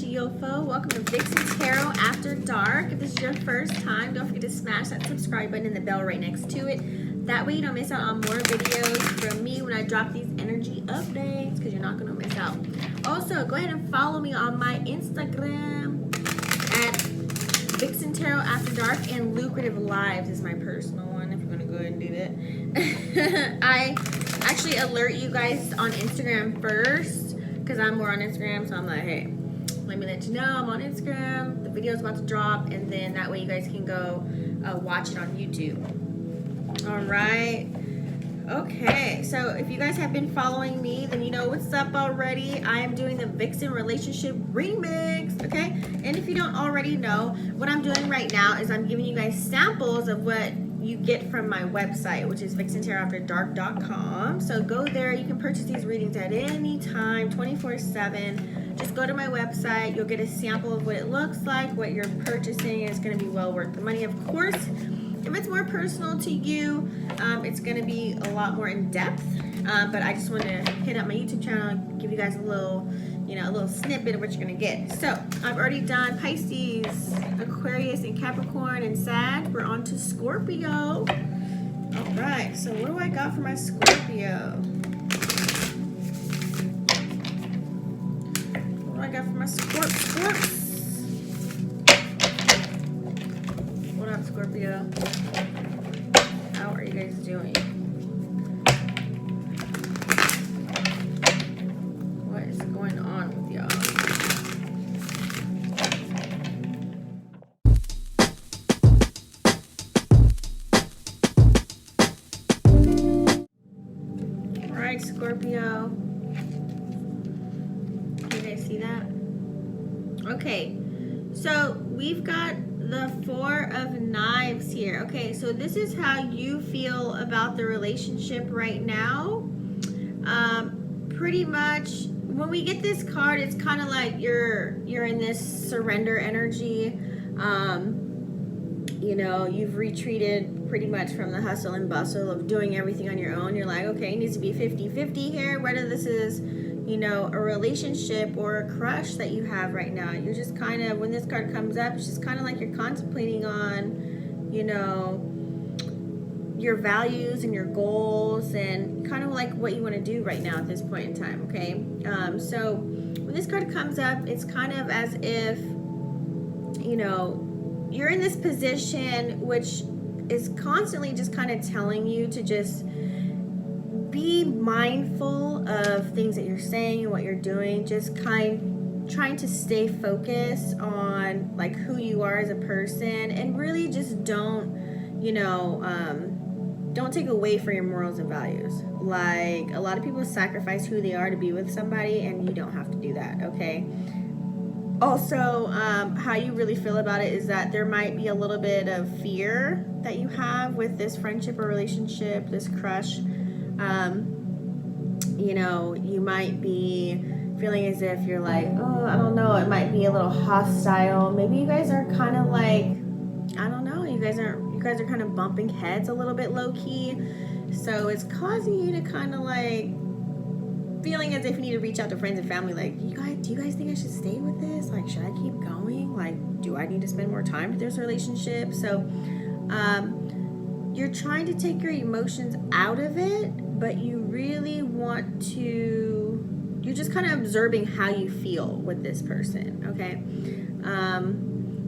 UFO. Welcome to Vixen Tarot After Dark. If this is your first time, don't forget to smash that subscribe button and the bell right next to it. That way you don't miss out on more videos from me when I drop these energy updates, because you're not going to miss out. Also, go ahead and follow me on my Instagram at Vixen Tarot After Dark, and Lucrative Lives is my personal one if you're going to go ahead and do that. I actually alert you guys on Instagram first, because I'm more on Instagram, so I'm like, hey, let me let you know I'm on Instagram, the video's about to drop, and then that way you guys can go watch it on YouTube. All right. Okay, so if you guys have been following me, then you know what's up already. I am doing the Vixen Relationship remix, okay? And if you don't already know, what I'm doing right now is I'm giving you guys samples of what you get from my website, which is vixentarotafterdark.com. So go there. You can purchase these readings at any time, 24/7. Just go to my website. You'll get a sample of what it looks like, what you're purchasing. It's going to be well worth the money, of course. If it's more personal to you, it's going to be a lot more in depth. But I just want to hit up my YouTube channel and give you guys a little, a little snippet of what you're going to get. So I've already done Pisces, Aquarius, and Capricorn, and Sag. We're on to Scorpio. All right. So what do I got for my Scorpio? What do I got for my Scorps? What up, Scorpio? How are you guys doing? What is going on with y'all? All right, Scorpio. Can you guys see that? Okay, so we've got the Four of Knives here. Okay, so this is how you feel about the relationship right now. Pretty much when we get this card, it's kind of like you're in this surrender energy. You've retreated pretty much from the hustle and bustle of doing everything on your own. You're like, okay, it needs to be 50-50 here, whether this is a relationship or a crush that you have right now. You're just kind of, when this card comes up, it's just kind of like you're contemplating on, your values and your goals and kind of like what you want to do right now at this point in time, okay? So when this card comes up, it's kind of as if, you're in this position which is constantly just kind of telling you to just be mindful of things that you're saying and what you're doing. Just trying to stay focused on like who you are as a person, and really just don't take away from your morals and values. Like, a lot of people sacrifice who they are to be with somebody, and you don't have to do that, okay? Also, how you really feel about it is that there might be a little bit of fear that you have with this friendship or relationship, this crush. You might be feeling as if you're like, oh, I don't know, it might be a little hostile. Maybe you guys are kind of like, I don't know, you guys are kind of bumping heads a little bit low key. So it's causing you to kind of like feeling as if you need to reach out to friends and family, like, do you guys think I should stay with this? Like, should I keep going? Like, do I need to spend more time with this relationship? So you're trying to take your emotions out of it, but you really want to, you're just kind of observing how you feel with this person, okay?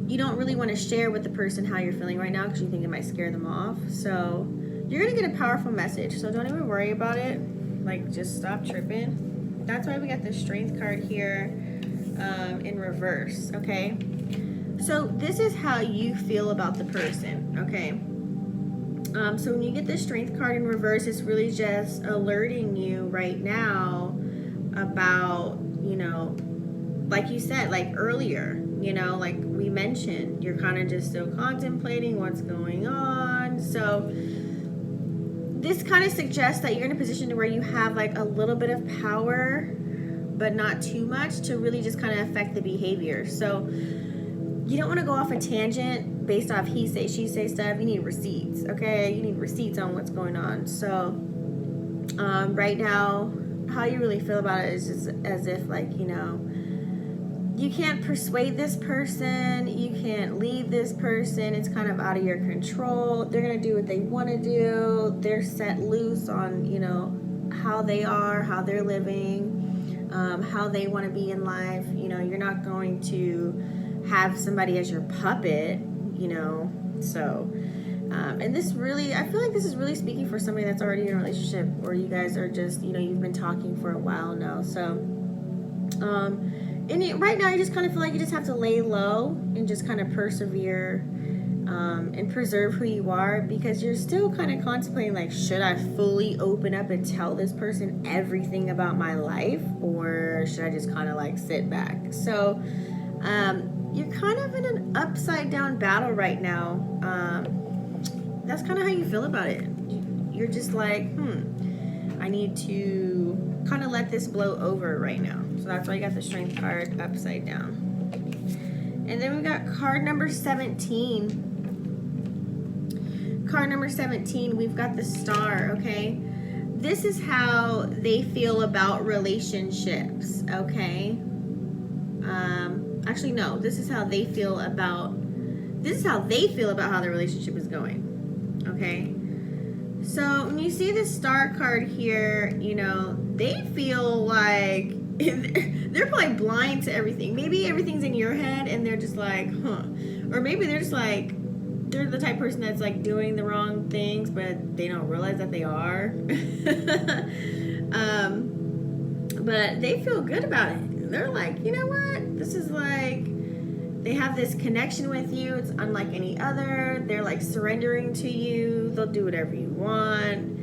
You don't really want to share with the person how you're feeling right now because you think it might scare them off. So you're going to get a powerful message, so don't even worry about it. Like, just stop tripping. That's why we got the Strength card here in reverse, okay? So this is how you feel about the person, okay? So when you get the Strength card in reverse, it's really just alerting you right now about, like you said, like earlier, like we mentioned, you're kind of just still contemplating what's going on. So this kind of suggests that you're in a position where you have like a little bit of power, but not too much to really just kind of affect the behavior. So you don't want to go off a tangent based off he say, she say stuff. You need receipts, okay? You need receipts on what's going on. So right now, how you really feel about it is just as if, like, you can't persuade this person, you can't lead this person, it's kind of out of your control. They're going to do what they want to do. They're set loose on, you know, how they are, how they're living, how they want to be in life. You know, you're not going to have somebody as your puppet, you know. So and this really, I feel like this is really speaking for somebody that's already in a relationship, or you guys are just, you know, you've been talking for a while now. So and right now you just kind of feel like you just have to lay low and just kind of persevere and preserve who you are, because you're still kind of contemplating, like, should I fully open up and tell this person everything about my life, or should I just kind of like sit back? So you're kind of in an upside down battle right now. That's kind of how you feel about it. You're just like, I need to kind of let this blow over right now. So that's why you got the Strength card upside down. And then we got card number 17. Card number 17, we've got the Star, okay? This is how they feel about relationships, okay? Actually, no, this is how they feel about how the relationship is going, okay? So when you see the Star card here, you know, they feel like they're probably blind to everything. Maybe everything's in your head and they're just like, or maybe they're just like, they're the type of person that's like doing the wrong things, but they don't realize that they are. But they feel good about it. They're like, you know what? This is like, they have this connection with you. It's unlike any other. They're like surrendering to you. They'll do whatever you want.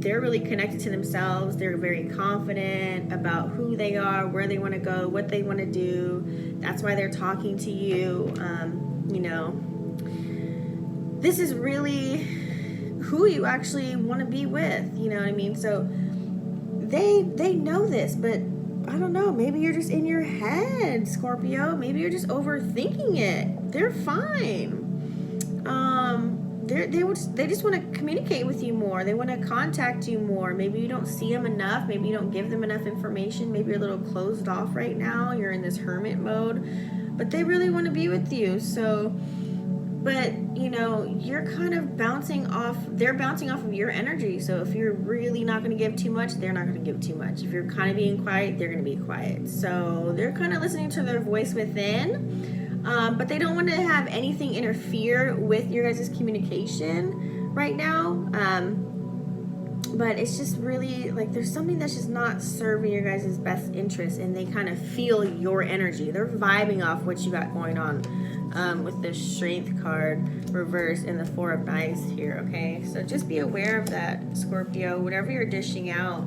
They're really connected to themselves. They're very confident about who they are, where they want to go, what they want to do. That's why they're talking to you. You know, this is really who you actually want to be with. You know what I mean? So they know this, but I don't know, maybe you're just in your head, Scorpio. Maybe you're just overthinking it. They're fine. They just want to communicate with you more. They want to contact you more. Maybe you don't see them enough. Maybe you don't give them enough information. Maybe you're a little closed off right now. You're in this hermit mode. But they really want to be with you. So, but, you know, you're kind of bouncing off, they're bouncing off of your energy. So if you're really not going to give too much, they're not going to give too much. If you're kind of being quiet, they're going to be quiet. So they're kind of listening to their voice within. But they don't want to have anything interfere with your guys' communication right now. But it's just really like there's something that's just not serving your guys' best interest, and they kind of feel your energy. They're vibing off what you got going on with the Strength card reversed and the Four of Knives here, okay? So just be aware of that, Scorpio, whatever you're dishing out,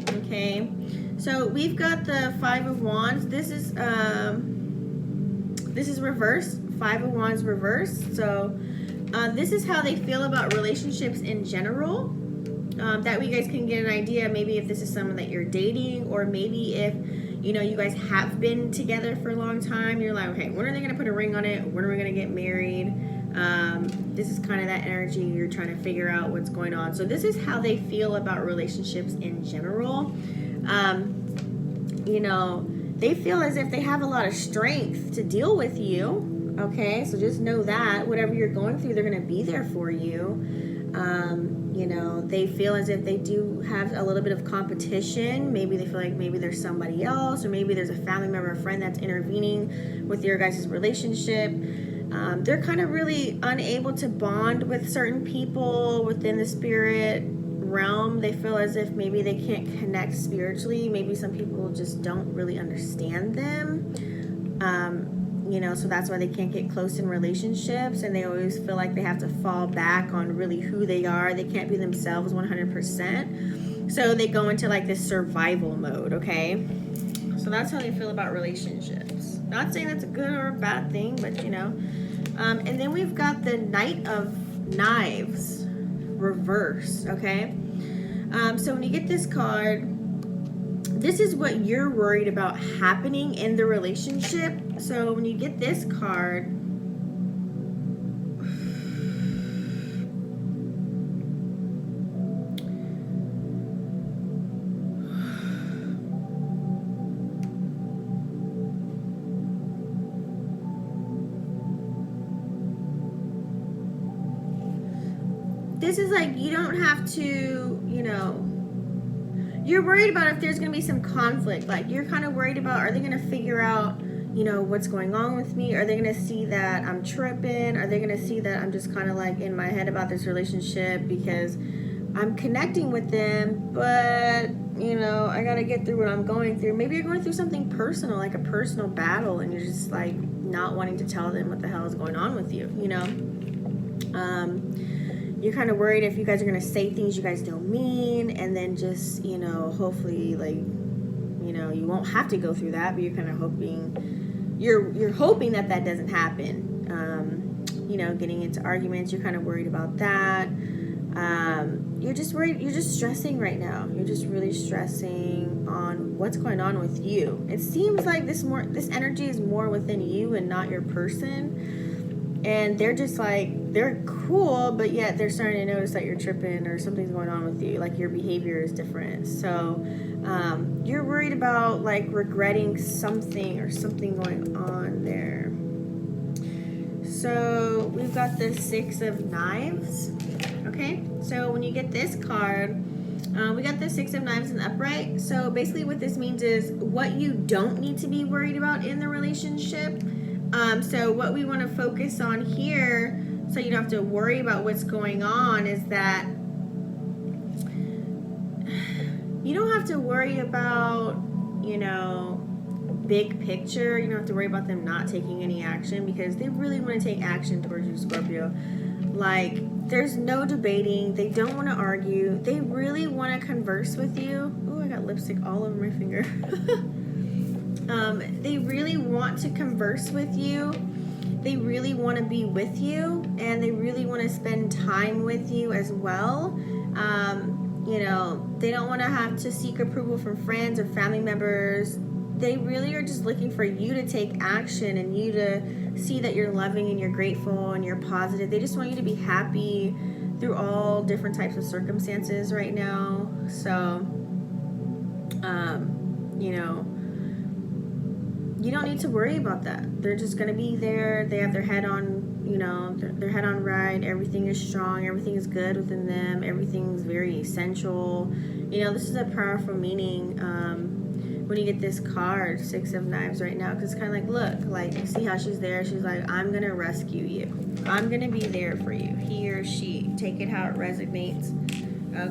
okay? So we've got the Five of Wands. This is reversed, Five of Wands reversed. So this is how they feel about relationships in general. That way you guys can get an idea, maybe if this is someone that you're dating, or maybe if, you know, you guys have been together for a long time. You're like, okay, when are they going to put a ring on it? When are we going to get married? This is kind of that energy. You're trying to figure out what's going on. So this is how they feel about relationships in general. You know, they feel as if they have a lot of strength to deal with you, okay? So just know that whatever you're going through, they're going to be there for you. You know, they feel as if they do have a little bit of competition. Maybe they feel like maybe there's somebody else, or maybe there's a family member or friend that's intervening with your guys' relationship. They're kind of really unable to bond with certain people within the spirit realm. They feel as if maybe they can't connect spiritually. Maybe some people just don't really understand them. You know, so that's why they can't get close in relationships, and they always feel like they have to fall back on really who they are. They can't be themselves 100%. So they go into like this survival mode, okay? So that's how they feel about relationships. Not saying that's a good or a bad thing, but you know. And then we've got the Knight of Knives reverse, okay? So when you get this card, this is what you're worried about happening in the relationship. So when you get this card, this is like, you don't have to, you know, you're worried about if there's going to be some conflict. Like, you're kind of worried about, are they going to figure out, you know, what's going on with me? Are they going to see that I'm tripping? Are they going to see that I'm just kind of like in my head about this relationship because I'm connecting with them, but, you know, I got to get through what I'm going through. Maybe you're going through something personal, like a personal battle, and you're just like not wanting to tell them what the hell is going on with you, you know? You're kind of worried if you guys are going to say things you guys don't mean, and then just, you know, hopefully, like, you know, you won't have to go through that, but you're kind of hoping, you're hoping that that doesn't happen. You know, getting into arguments, you're kind of worried about that. You're just worried, you're just stressing right now. You're just really stressing on what's going on with you. It seems like this energy is more within you and not your person. And they're just like, they're cool, but yet they're starting to notice that you're tripping or something's going on with you. Like, your behavior is different. So you're worried about like regretting something or something going on there. So we've got the 6 of Knives. Okay, so when you get this card, we got the 6 of Knives in the upright. So basically what this means is what you don't need to be worried about in the relationship. So what we want to focus on here, so you don't have to worry about what's going on, is that you don't have to worry about, you know, big picture. You don't have to worry about them not taking any action, because they really want to take action towards you, Scorpio. Like, there's no debating. They don't want to argue. They really want to converse with you. Oh, I got lipstick all over my finger. They really want to converse with you. They really want to be with you, and they really want to spend time with you as well. You know, they don't want to have to seek approval from friends or family members. They really are just looking for you to take action and you to see that you're loving and you're grateful and you're positive. They just want you to be happy through all different types of circumstances right now. So, you know, you don't need to worry about that. They're just going to be there. They have their head on, you know, their head on right. Everything is strong. Everything is good within them. Everything's very essential. You know, this is a powerful meaning when you get this card, 6 of Knives right now, because it's kind of like, look, like, you see how she's there? She's like, I'm going to rescue you. I'm going to be there for you. He or she. Take it how it resonates.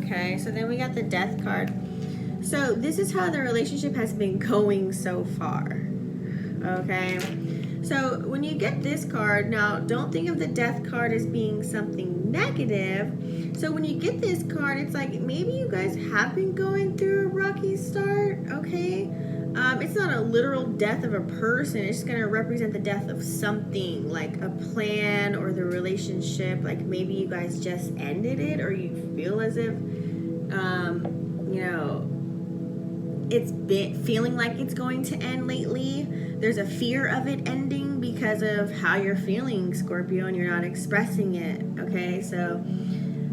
Okay, so then we got the Death card. So this is how the relationship has been going so far. Okay, so when you get this card, now don't think of the Death card as being something negative. So when you get this card, it's like maybe you guys have been going through a rocky start. Okay, it's not a literal death of a person. It's just going to represent the death of something, like a plan or the relationship. Like maybe you guys just ended it, or you feel as if you know, it's been feeling like it's going to end lately. There's a fear of it ending because of how you're feeling, Scorpio, and you're not expressing it. Okay, so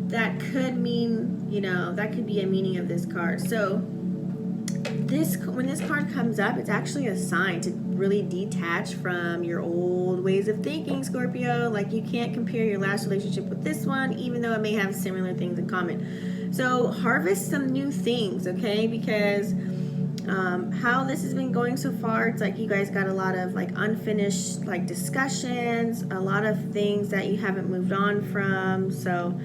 that could mean, you know, that could be a meaning of this card. So when this card comes up, it's actually a sign to really detach from your old ways of thinking, Scorpio. Like, you can't compare your last relationship with this one, even though it may have similar things in common. So harvest some new things, okay? Because how this has been going so far, it's like you guys got a lot of like unfinished like discussions, a lot of things that you haven't moved on from. So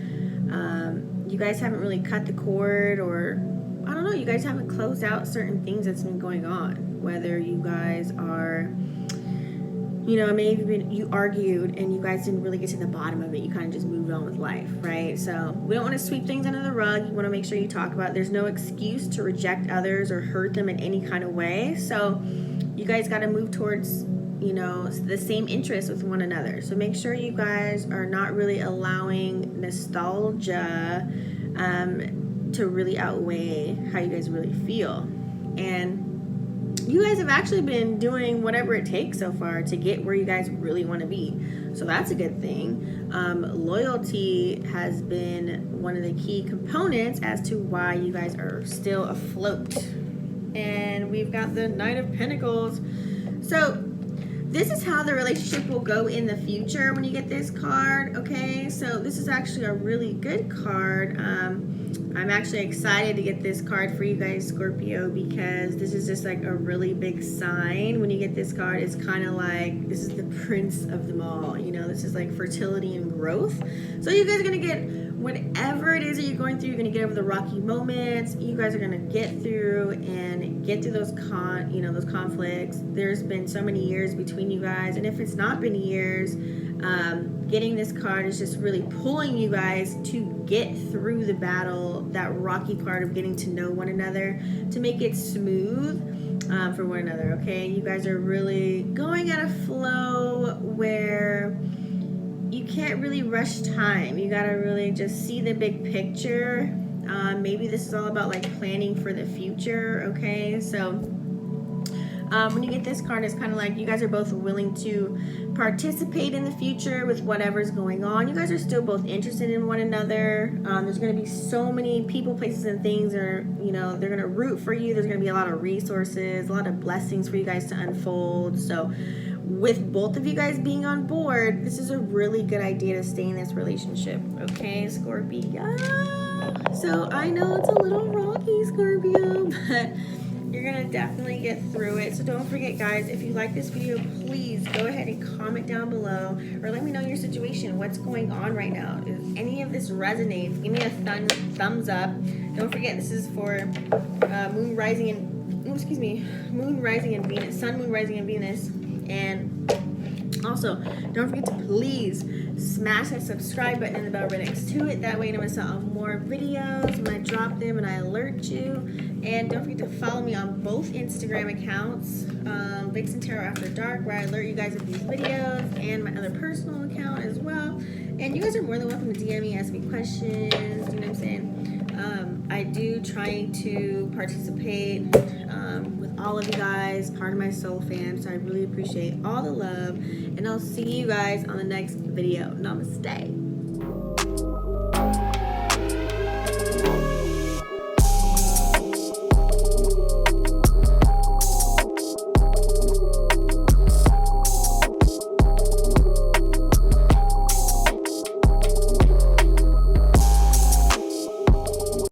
you guys haven't really cut the cord, or I don't know, you guys haven't closed out certain things that's been going on. Whether you guys are, you know, maybe you argued and you guys didn't really get to the bottom of it. You kind of just moved on with life, right? So we don't want to sweep things under the rug. You want to make sure you talk about it. There's no excuse to reject others or hurt them in any kind of way. So you guys got to move towards, you know, the same interests with one another. So make sure you guys are not really allowing nostalgia to really outweigh how you guys really feel. And you guys have actually been doing whatever it takes so far to get where you guys really want to be. So that's a good thing. Loyalty has been one of the key components as to why you guys are still afloat. And we've got the Knight of Pentacles. So this is how the relationship will go in the future when you get this card, okay? So this is actually a really good card. I'm actually excited to get this card for you guys, Scorpio, because this is just like a really big sign. When you get this card, it's kind of like, this is the prince of them all. You know, this is like fertility and growth. So you guys are going to get whatever it is that you're going through. You're going to get over the rocky moments. You guys are going to get through those those conflicts. There's been so many years between you guys. And if it's not been years, getting this card is just really pulling you guys to get through the battle, that rocky part of getting to know one another, to make it smooth for one another, okay? You guys are really going at a flow where you can't really rush time. You gotta really just see the big picture. Maybe this is all about like planning for the future, okay? So when you get this card, it's kind of like you guys are both willing to participate in the future with whatever's going on. You guys are still both interested in one another. There's going to be so many people, places, and things that are, they're going to root for you. There's going to be a lot of resources, a lot of blessings for you guys to unfold. So with both of you guys being on board, this is a really good idea to stay in this relationship. Okay, Scorpio? So I know it's a little rocky, Scorpio, but you're going to definitely get through it. So don't forget, guys, if you like this video, please go ahead and comment down below or let me know your situation. What's going on right now? If any of this resonates, give me a thumbs up. Don't forget, this is for moon rising in Venus, sun, moon, rising in Venus. And also, don't forget to please smash that subscribe button and the bell right next to it. That way you don't miss out on more videos when I drop them and I alert you. And don't forget to follow me on both Instagram accounts, Vixen Tarot After Dark, where I alert you guys of these videos, and my other personal account as well. And you guys are more than welcome to DM me, ask me questions, you know what I'm saying? I do try to participate with all of you guys, part of my soul fam, so I really appreciate all the love, and I'll see you guys on the next video. Namaste.